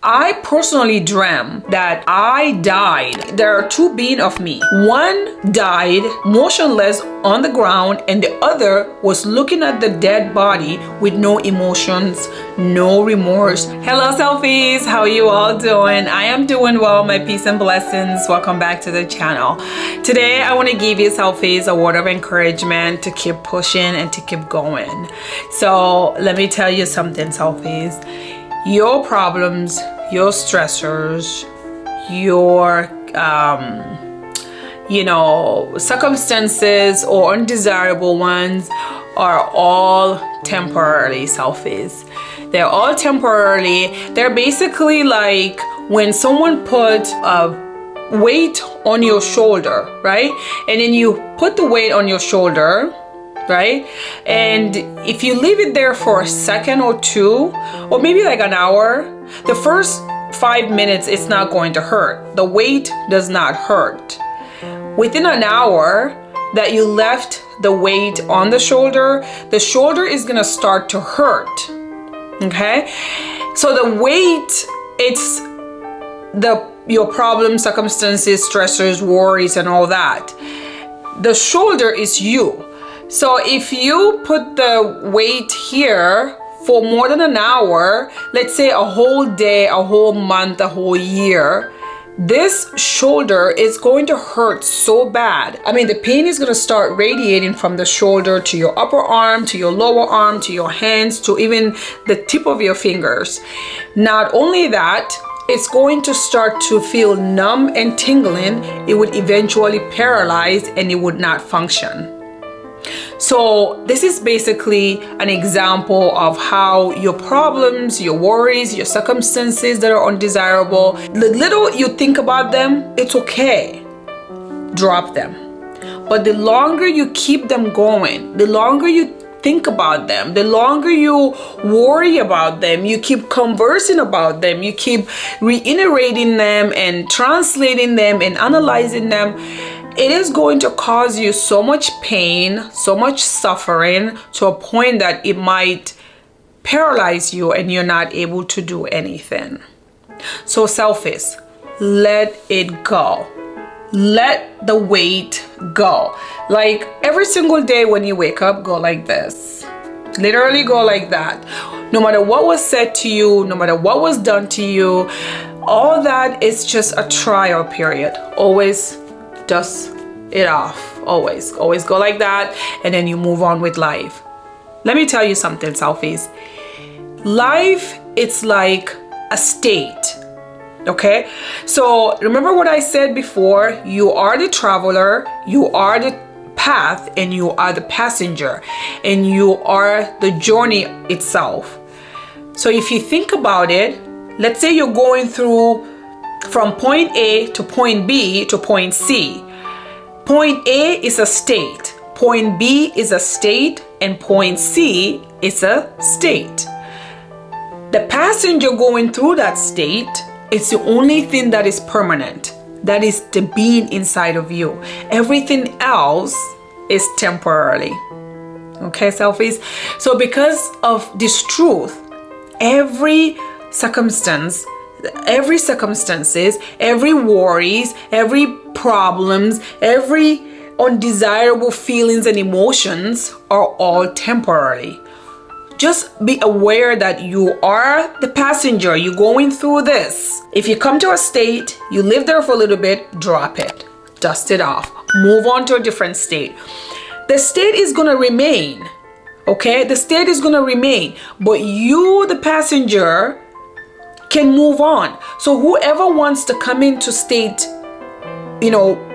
I personally dreamt that I died. There are two beings of me. One died motionless on the ground and the other was looking at the dead body with no emotions, no remorse. Hello selfies, how are you all doing? I am doing well, my peace and blessings. Welcome back to the channel. Today I want to give you selfies a word of encouragement to keep pushing and to keep going. So let me tell you something, selfies. Your problems, your stressors, your circumstances or undesirable ones are all temporarily, selfies. They're all temporarily. They're basically like when someone put a weight on your shoulder, right? And then you put the weight on your shoulder, right? And if you leave it there for a second or two, or maybe like an hour, the first 5 minutes it's not going to hurt. The weight does not hurt. Within an hour that you left the weight on the shoulder is gonna start to hurt. Okay? So the weight, it's your problems, circumstances, stressors, worries, and all that. The shoulder is you. So if you put the weight here for more than an hour, let's say a whole day, a whole month, a whole year, this shoulder is going to hurt so bad. I mean, the pain is going to start radiating from the shoulder to your upper arm, to your lower arm, to your hands, to even the tip of your fingers. Not only that, it's going to start to feel numb and tingling. It would eventually paralyze and it would not function. So this is basically an example of how your problems, your worries, your circumstances that are undesirable, the little you think about them, it's okay. Drop them. But the longer you keep them going, the longer you think about them, the longer you worry about them, you keep conversing about them, you keep reiterating them and translating them and analyzing them, it is going to cause you so much pain, so much suffering, to a point that it might paralyze you and you're not able to do anything. So selfish, let it go. Let the weight go. Like every single day when you wake up, go like this. Literally go like that. No matter what was said to you, no matter what was done to you, all that is just a trial period. Always dust it off. Always go like that, and then you move on with life. Let me tell you something, selfies. Life, it's like a state. Okay, so remember what I said before. You are the traveler, you are the path, and you are the passenger, and you are the journey itself. So if you think about it, let's say you're going through from point A to point B to point C. Point A is a state, point B is a state, and point C is a state. The passenger going through that state, it's the only thing that is permanent. That is the being inside of you. Everything else is temporarily. Okay, selfies? So because of this truth, every circumstances, every worries, every problems, every undesirable feelings and emotions are all temporarily. Just be aware that you are the passenger. You're going through this. If you come to a state, you live there for a little bit, drop it, dust it off, move on to a different state. The state is going to remain. Okay, the state is going to remain, but you, the passenger, can move on. So whoever wants to come into state,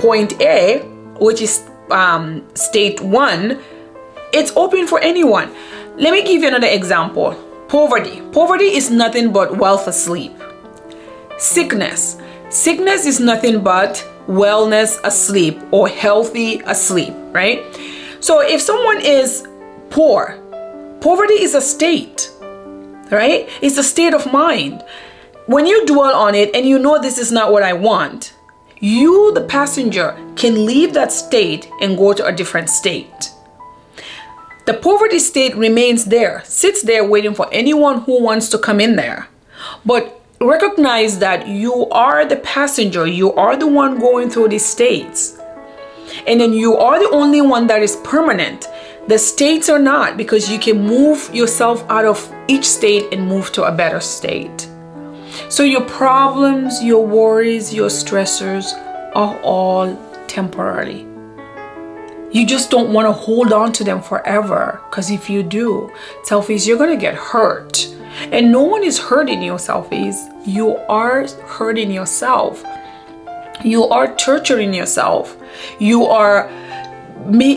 point A, which is state 1, it's open for anyone. Let me give you another example. Poverty. Poverty is nothing but wealth asleep. Sickness. Sickness is nothing but wellness asleep or healthy asleep, right? So if someone is poor, poverty is a state, right? It's a state of mind. When you dwell on it and you know this is not what I want, you, the passenger, can leave that state and go to a different state. The poverty state remains there, sits there waiting for anyone who wants to come in there. But recognize that you are the passenger, you are the one going through these states, and then you are the only one that is permanent. The states are not, because you can move yourself out of each state and move to a better state. So your problems, your worries, your stressors are all temporary. You just don't want to hold on to them forever, because if you do, selfies, you're going to get hurt. And no one is hurting you, selfies. You are hurting yourself. You are torturing yourself. You are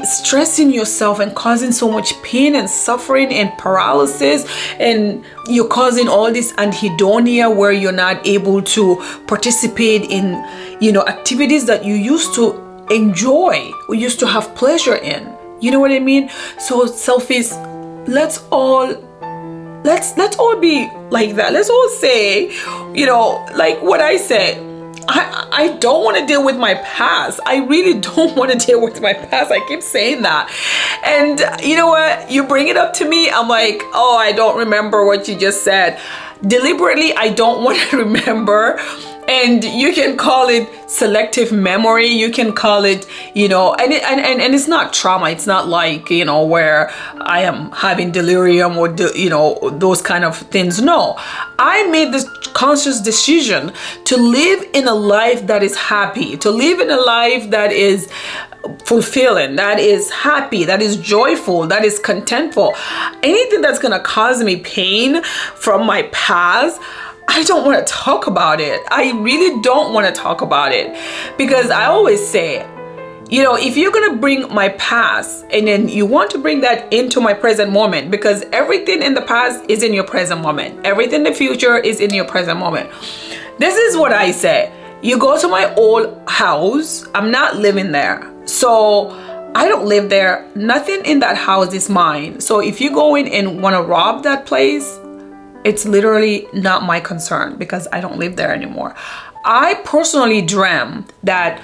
stressing yourself and causing so much pain and suffering and paralysis, and you're causing all this anhedonia where you're not able to participate in, activities that you used to enjoy, or used to have pleasure in. You know what I mean? So selfies, let's all be like that. Let's all say, like what I said, I don't want to deal with my past. I really don't want to deal with my past. I keep saying that. And you know what? You bring it up to me, I'm like, oh, I don't remember what you just said. Deliberately, I don't want to remember. And you can call it selective memory. You can call it, and it's not trauma. It's not like, where I am having delirium or, those kind of things. No, I made this conscious decision to live in a life that is happy, to live in a life that is fulfilling, that is happy, that is joyful, that is contentful. Anything that's going to cause me pain from my past, I don't want to talk about it. I really don't want to talk about it, because I always say, if you're going to bring my past and then you want to bring that into my present moment, because everything in the past is in your present moment. Everything in the future is in your present moment. This is what I say. You go to my old house. I'm not living there. So I don't live there. Nothing in that house is mine. So if you go in and want to rob that place, it's literally not my concern, because I don't live there anymore. I personally dreamt that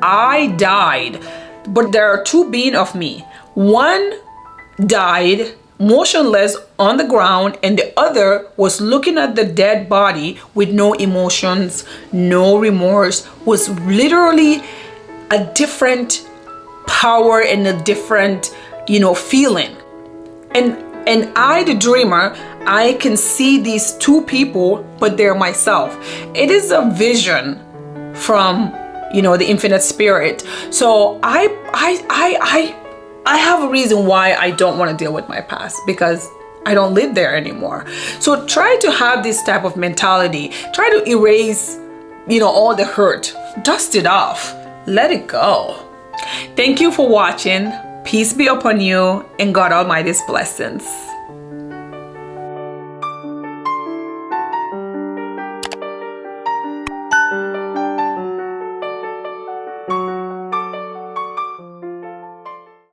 I died, but there are two beings of me. One died motionless on the ground, and the other was looking at the dead body with no emotions, no remorse, was literally a different power and a different, feeling. And I, the dreamer, I can see these two people, but they're myself. It is a vision from, the infinite spirit. So I have a reason why I don't want to deal with my past, because I don't live there anymore. So try to have this type of mentality. Try to erase, all the hurt. Dust it off. Let it go. Thank you for watching. Peace be upon you, and God Almighty's blessings.